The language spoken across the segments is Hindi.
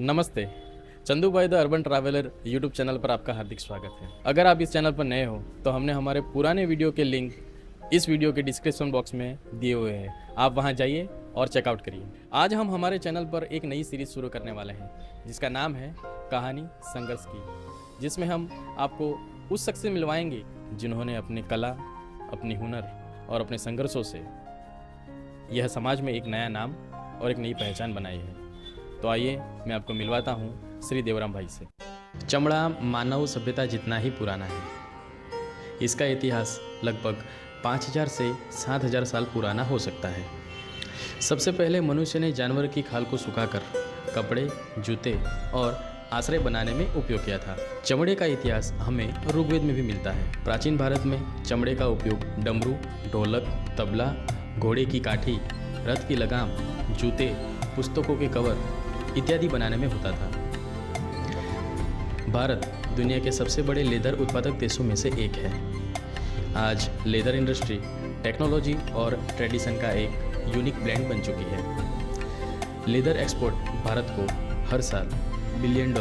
नमस्ते। चंदू भाई the urban traveller YouTube channel पर आपका हार्दिक स्वागत है। अगर आप इस चैनल पर नए हो तो हमने हमारे पुराने वीडियो के लिंक इस वीडियो के डिस्क्रिप्शन बॉक्स में दिए हुए हैं, आप वहां जाइए और चेकआउट करिए। आज हम हमारे चैनल पर एक नई सीरीज शुरू करने वाले हैं जिसका नाम है कहानी संघर्ष की, जिसमें हम आपको उस शख्स से मिलवाएंगे जिन्होंने अपनी कला, अपनी हुनर और अपने संघर्षों से यह समाज में एक नया नाम और एक नई पहचान बनाई है। तो आइए मैं आपको मिलवाता हूँ श्री देवराम भाई से। चमड़ा मानव सभ्यता जितना ही पुराना है। इसका इतिहास लगभग 5000 से 7000 साल पुराना हो सकता है। सबसे पहले मनुष्य ने जानवर की खाल को सुखाकर कपड़े, जूते और आश्रय बनाने में उपयोग किया था। चमड़े का इतिहास हमें ऋग्वेद में भी मिलता है। प्राचीन भारत में चमड़े का उपयोग डमरू, ढोलक, तबला, घोड़े की काठी, रथ की लगाम, जूते, पुस्तकों के कवर इत्यादि बनाने में होता था। भारत दुनिया के सबसे बड़े लेदर उत्पादक देशों में से एक है। आज लेदर इंडस्ट्री टेक्नोलॉजी और ट्रेडिशन का एक यूनिक ब्लेंड बन चुकी है। लेदर एक्सपोर्ट भारत को हर साल $1 बिलियन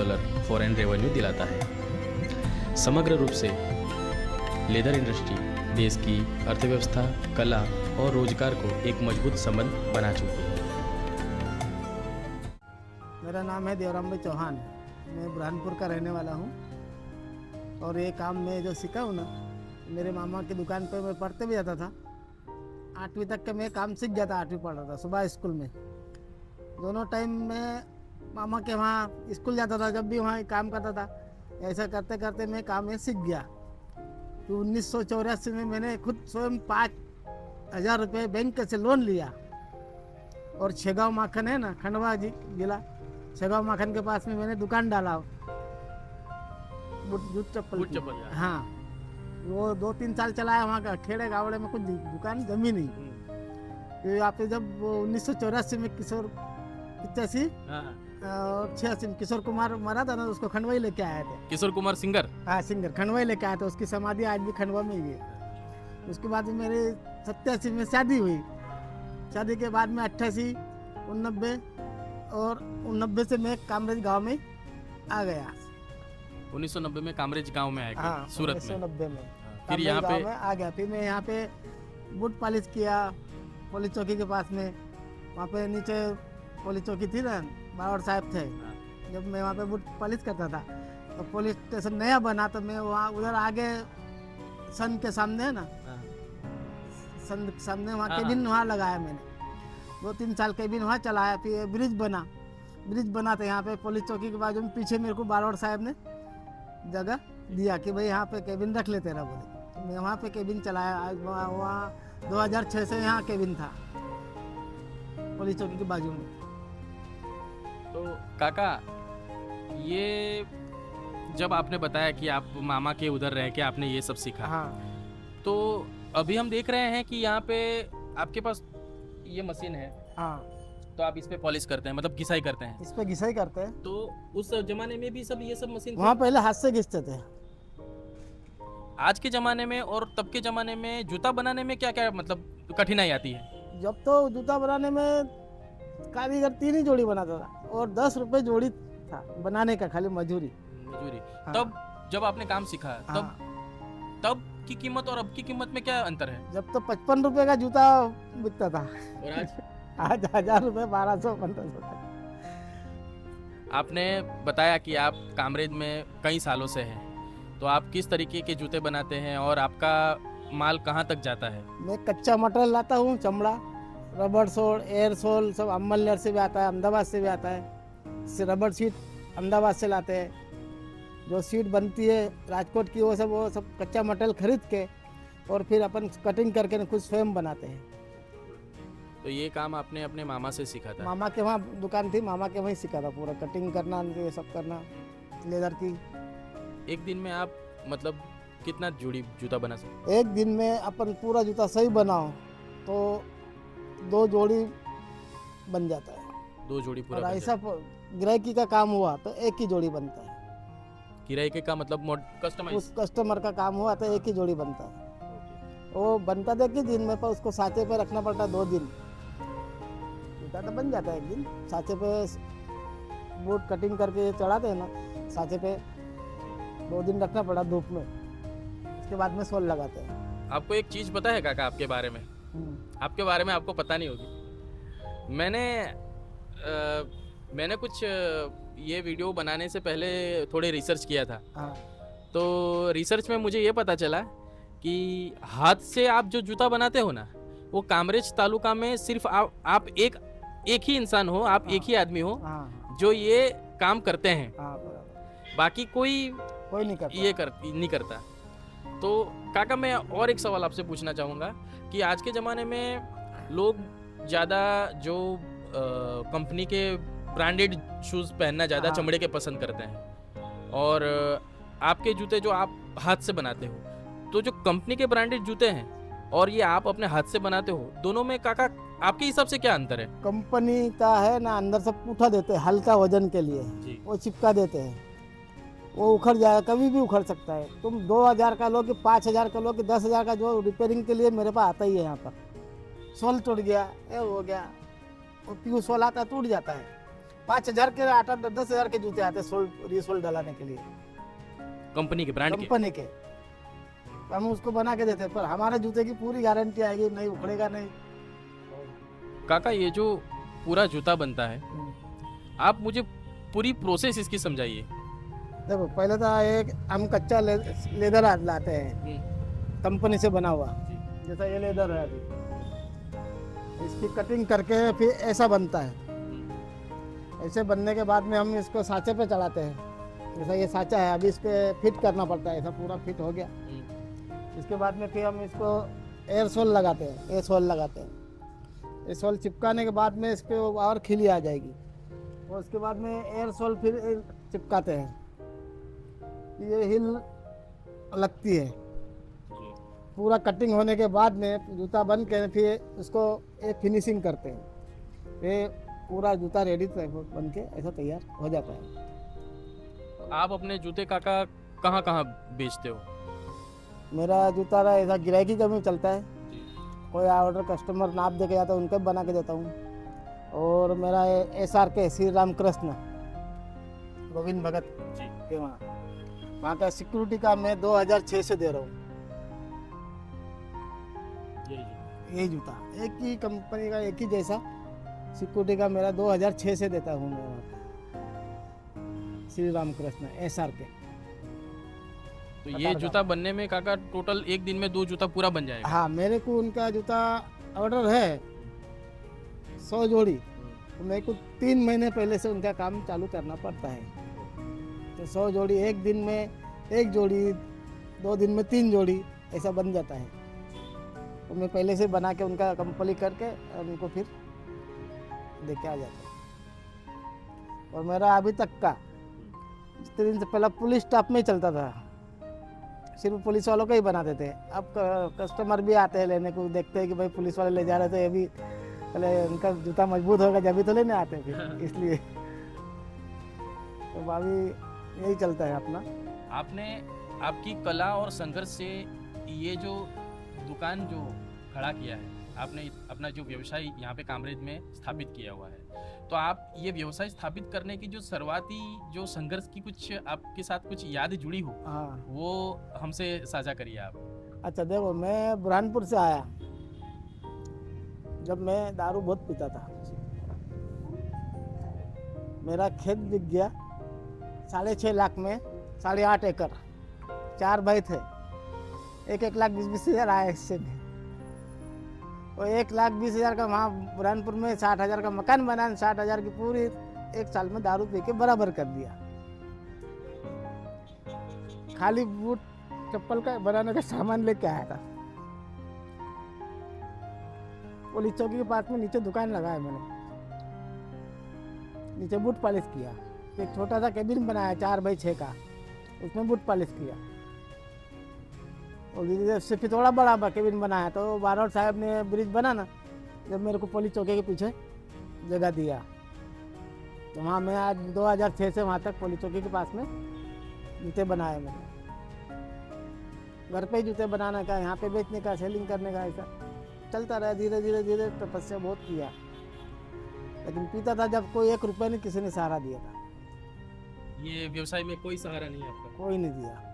फॉरेन रेवेन्यू दिलाता है। समग्र रूप से लेदर इंडस्ट्री देश की अर्थव्यवस्था, कला और रोजगार को एक मजबूत संबंध बना चुकी है। मेरा नाम है देवराम भाई चौहान। मैं बुरहानपुर का रहने वाला हूँ और ये काम मैं जो सीखा हूँ ना, मेरे मामा की दुकान पे मैं पढ़ते भी जाता था। 8वीं तक के मैं काम सीख गया था। 8वीं पढ़ रहा था सुबह स्कूल में। दोनों टाइम में मामा के वहाँ स्कूल जाता था, जब भी वहाँ काम करता था। ऐसा करते करते मैं काम ये सीख गया। तो 1984 में मैंने खुद स्वयं 5000 रुपये बैंक से लोन लिया और छेगांव माखन है ना, खंडवा जिला छेगांव माखन के पास में मैंने दुकान डाला, जूत चप्पल की। हाँ, वो 2-3 साल चलाया। वहाँ का खेड़े गावड़े में कुछ दुकान जमी नहीं। तो यहाँ पे जब वो 1984 में किशोर 85 और 86 में किशोर कुमार मरा था ना, उसको खंडवा ही लेके आए थे। किशोर कुमार सिंगर? हाँ, सिंगर खंडवा ही लेके आए थे। उसकी समाधि आज भी खंडवा में ही है। उसके बाद मेरे 87 में शादी हुई। शादी के बाद में 88, 89 और 89 से मैं कामरेज गांव में आ गया। 1990 में कामरेज गांव में आया। हाँ, सूरत में। 1990 में फिर यहाँ पे आ गया। फिर मैं यहाँ पे बूट पॉलिश किया पुलिस चौकी के पास में। वहाँ पे नीचे पुलिस चौकी थी ना, बावर साहब थे। जब मैं वहाँ पे बूट पॉलिश करता था तो पुलिस स्टेशन नया बना, तो मैं वहाँ उधर आगे सन के सामने है ना, सन सामने वहाँ केबिन वहाँ लगाया मैंने। 2-3 साल केबिन वहाँ चलाया। फिर ब्रिज बना था यहाँ पे पुलिस चौकी के बाजू में। पीछे मेरे को बारोड़ साहब ने जगह दिया कि भाई यहाँ पे केबिन रख ले तेरा, बोले। तो मैं वहाँ पे केबिन चलाया। आज वहाँ 2006 से यहाँ केबिन था पुलिस चौकी के बाजू में। तो काका, ये जब आपने बताया कि आप मामा के उधर रह के आपने ये सब सीखा, हाँ, तो अभी हम देख रहे हैं कि यहाँ पे आपके पास ये मशीन है। हाँ, तो आप इस पे पॉलिश करते हैं, मतलब घिसाई करते हैं। इस पे घिसाई करते हैं। तो उस जमाने में भी सब ये सब मशीन वहाँ पहले हाथ से घिसते थे। आज के जमाने में और तब के जमाने में जूता बनाने में क्या क्या मतलब कठिनाई आती है? जब तो जूता बनाने में कारीगर 3 ही जोड़ी बनाता था और 10 रुपए जोड़ी था बनाने का, खाली मजूरी। हाँ। तब जब आपने काम सीखा, तब की कीमत और अब की कीमत में क्या अंतर है? जब तो 55 रुपए का जूता बिकता था और आज 1000 रुपए, 1200-1500 रुपए। आपने बताया कि आप कामरेज में कई सालों से हैं, तो आप किस तरीके के जूते बनाते हैं और आपका माल कहाँ तक जाता है? मैं कच्चा मटेरियल लाता हूँ, चमड़ा, रबड़ सोल, एयर सोल सब अम्बलनेर से भी आता है, अहमदाबाद से भी आता है। रबड़ सीट अहमदाबाद से लाते हैं। जो सीट बनती है राजकोट की, वो सब कच्चा मटेरियल खरीद के और फिर अपन कटिंग करके खुद स्वयं बनाते हैं। तो ये काम आपने अपने मामा से सीखा था? मामा के वहाँ दुकान थी, मामा के वहीं सीखा था पूरा कटिंग करना, ये सब करना लेदर की। एक दिन में आप मतलब कितना जोड़ी जूता बना सकते? एक दिन में अपन पूरा जूता सही बनाओ तो 2 जोड़ी बन जाता है। 2 जोड़ी पूरा? और ऐसा ग्राहकी का काम हुआ तो 1 ही जोड़ी बनता है। किराए के का मतलब कस्टमाइज? उस कस्टमर का काम हुआ तो 1 ही जोड़ी बनता है। वो बनता था कि दिन में, पर उसको साँचे पे रखना पड़ता 2 दिन। जूता तो बन जाता है एक दिन। साँचे पे बूट कटिंग करके चढ़ाते हैं ना साँचे पे, 2 दिन रखना पड़ा धूप में, उसके बाद में सोल लगाते हैं। आपको एक चीज़ पता है काका आपके बारे में? आपके बारे में आपको पता नहीं होगी। मैंने कुछ ये वीडियो बनाने से पहले थोड़े रिसर्च किया था। हाँ तो रिसर्च में मुझे ये पता चला कि हाथ से आप जो जूता बनाते हो ना, वो कामरेज तालुका में सिर्फ आप एक ही इंसान हो, आप एक ही आदमी हो हाँ जो ये काम करते हैं। हाँ बराबर, बाकी कोई कोई नहीं करता। नहीं करता। तो काका मैं और एक सवाल आपसे पूछना चाहूँगा कि आज के ज़माने में लोग ज़्यादा जो कंपनी के ब्रांडेड शूज़ पहनना ज़्यादा हाँ। चमड़े के पसंद करते हैं, और आपके जूते जो आप हाथ से बनाते हो, तो जो कंपनी के ब्रांडेड जूते हैं और ये आप अपने हाथ से बनाते हो, दोनों में काका आपके हिसाब से क्या अंतर है? कंपनी का है ना, अंदर से पूठा देते हैं हल्का वजन के लिए, जी। वो चिपका देते हैं, वो उखड़ जाएगा, कभी भी उखड़ सकता है। तुम 2000 का लो कि 5000 का लो कि 10,000 का, जो रिपेयरिंग के लिए मेरे पास आता ही है यहाँ पर। सोल टूट गया, ये हो गया, वो प्यू सोल आता है, टूट जाता है। 5000 के 8-10,000 के जूते आते हैं सोल रीसोल डलाने के लिए, कंपनी के ब्रांड के? कंपनी के। हम उसको बना के देते हैं, पर हमारे जूते की पूरी गारंटी आएगी, नहीं उखड़ेगा नहीं। काका ये जो पूरा जूता बनता है, आप मुझे पूरी प्रोसेस इसकी समझाइए। देखो पहले तो एक हम कच्चा लेदर लाते हैं कंपनी से बना हुआ, जैसा ये लेदर है अभी, इसकी कटिंग करके फिर ऐसा बनता है। ऐसे बनने के बाद में हम इसको सांचे पे चढ़ाते हैं, जैसा ये सांचा है, अभी इस पे फिट करना पड़ता है, ऐसा पूरा फिट हो गया। इसके बाद में फिर हम इसको एयर सोल लगाते हैं, एयर सोल लगाते हैं। एयर सोल चिपकाने के बाद में इस पे और खिली आ जाएगी, और उसके बाद में एयर सोल फिर चिपकाते हैं, ये हिल लगती है। पूरा कटिंग होने के बाद में जूता बन के फिर उसको एक फिनिशिंग करते हैं, फिर पूरा जूता रेडी बन के ऐसा तैयार हो जाता है। आप अपने जूते काका कहाँ कहाँ बेचते हो? मेरा जूता का ऐसा गिराकी का भी चलता है, कोई ऑर्डर कस्टमर नाप दे के जाता है, उनके बना के देता हूँ। और मेरा SRK श्री राम कृष्ण गोविंद भगत के वहाँ का सिक्योरिटी का मैं 2006 से दे रहा हूँ। यही जूता एक ही कंपनी का, एक ही जैसा सिक्योरिटी का मेरा 2006 से देता हूँ मैं वहाँ पे, श्री राम कृष्ण SRK। तो ये जूता बनने में काका टोटल एक दिन में 2 जूता पूरा बन जाएगा? हाँ, मेरे को उनका जूता ऑर्डर है 100 जोड़ी, तो मेरे को 3 महीने पहले से उनका काम चालू करना पड़ता है। तो 100 जोड़ी एक दिन में, 1 जोड़ी 2 दिन में 3 जोड़ी ऐसा बन जाता है। तो मैं पहले से बना के उनका कंप्लीट करके उनको फिर दे के आ जाता हूँ। और मेरा अभी तक का, जितने दिन से पहला पुलिस स्टाफ में ही चलता था, सिर्फ पुलिस वालों का ही बनाते थे। अब कस्टमर भी आते हैं लेने को, देखते हैं कि भाई पुलिस वाले ले जा रहे थे, ये भी पहले उनका जूता मजबूत होगा जब भी तो लेने आते हैं फिर, इसलिए तो अभी यही चलता है अपना। आपने आपकी कला और संघर्ष से ये जो दुकान जो खड़ा किया है, आपने अपना जो व्यवसाय यहाँ पे कामरेज में स्थापित किया हुआ है, तो आप ये व्यवसाय स्थापित करने की जो शुरुआती जो संघर्ष की कुछ आपके साथ कुछ याद जुड़ी हो, हाँ, वो हमसे साझा करिए आप। अच्छा देखो, मैं बुरहानपुर से आया जब मैं दारू बहुत पीता था। मेरा खेत बिक गया 6.5 लाख में, 8.5 एकड़, 4 भाई थे, 1 लाख 20 हज़ार आया इससे भी। और 1 लाख 20 हज़ार का वहाँ बुरहानपुर में 60,000 का मकान बना, 60,000 की पूरी 1 साल में दारू पी के बराबर कर दिया। खाली बूट चप्पल का बनाने का सामान लेके आया था। पुलिस चौकी के पास में नीचे दुकान लगाया मैंने, नीचे बूट पॉलिश किया। एक छोटा सा केबिन बनाया 4x6 का, उसमें बूट पॉलिश किया। और धीरे से फिर थोड़ा बड़ा केबिन बनाया, तो बारोट साहब ने ब्रिज बना ना, जब मेरे को पुलिस चौकी के पीछे जगह दिया, तो वहाँ मैं आज 2006 से वहाँ तक पुलिस चौकी के पास में जूते बनाए मैंने। घर पे ही जूते बनाने का, यहाँ पे बेचने का, सेलिंग करने का, ऐसा चलता रहा। धीरे धीरे धीरे तपस्या बहुत किया, लेकिन पीता था जब कोई 1 रुपये नहीं किसी ने सहारा दिया था। ये व्यवसाय में कोई सहारा नहीं है आपका? कोई नहीं दिया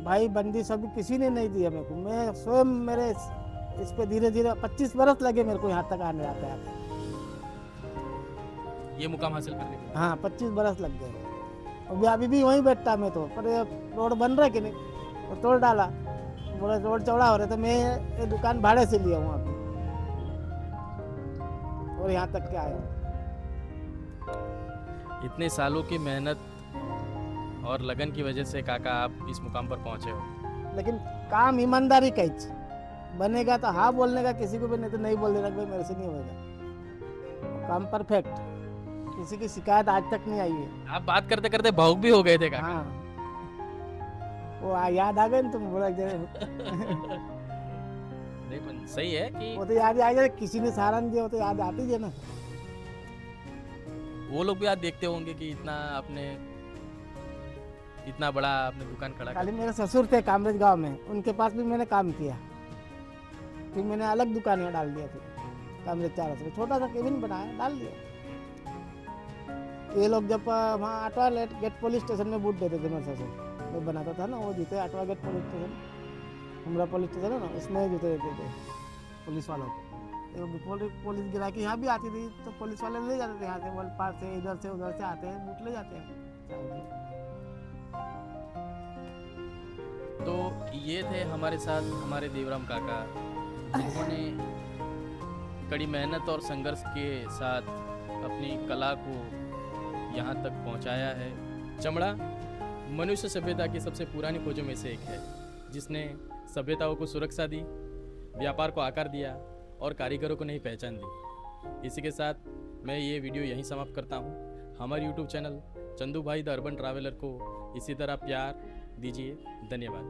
भाई, बंदी सभी किसी ने नहीं दिया मेरे को। मैं स्वयं मेरे इस पे धीरे धीरे 25 बरस लगे मेरे को यहाँ तक आने आते आते। ये मुकाम हासिल करने के लिए? हाँ 25 बरस लग गए। अभी भी वहीं बैठता मैं तो, पर ये रोड बन रहा है कि नहीं, तो तोड़ डाला। बोला रोड चौड़ा हो रहा है, तो मैं ये दुकान भाड़े से लिया हूँ अभी, और यहाँ तक के आया हूँ। इतने सालों की मेहनत और लगन की वजह से काका आप इस मुकाम पर पहुंचे हो। लेकिन काम ईमानदारी का ही बनेगा तो हाँ बोलने का किसी को भी, नहीं तो नहीं बोल देना भाई मेरे से नहीं होगा। काम परफेक्ट, किसी की शिकायत आज तक नहीं आई है। आप बात करते करते भावुक भी हो गए थे काका। हाँ वो याद आ गए ना तुम, बोला नहीं पर सही है कि वो तो याद आ जाए, किसी ने सहारा नहीं दिया वो तो याद आती है ना। वो लोग भी आज देखते होंगे कि इतना बड़ा आपने दुकान खड़ा खाली कर। मेरे ससुर थे कामरेज गांव में, उनके पास भी मैंने काम किया, फिर मैंने अलग दुकान में डाल दिया। फिर कामरेज 4 में छोटा सा केबिन बनाया, डाल दिया। ये लोग जब वहाँ आटवा गेट पुलिस स्टेशन में बूट देते थे, मेरे ससुर मैं बनाता था ना वो जूते, आटवा गेट पुलिस स्टेशन, हुमरा पुलिस स्टेशन है ना, उसमें जूते देते थे पुलिस वालों को। पुलिस गिरा के यहाँ भी आती थी, तो पुलिस वाले ले जाते थे यहाँ से, वलपार से इधर से उधर से आते हैं, बूट ले जाते हैं। तो ये थे हमारे साथ हमारे देवराम काका, जिन्होंने कड़ी मेहनत और संघर्ष के साथ अपनी कला को यहाँ तक पहुँचाया है। चमड़ा मनुष्य सभ्यता की सबसे पुरानी खोजों में से एक है, जिसने सभ्यताओं को सुरक्षा दी, व्यापार को आकार दिया और कारीगरों को नई पहचान दी। इसी के साथ मैं ये वीडियो यहीं समाप्त करता हूँ। हमारे यूट्यूब चैनल चंदू भाई द अर्बन ट्रैवलर को इसी तरह प्यार दीजिए। धन्यवाद।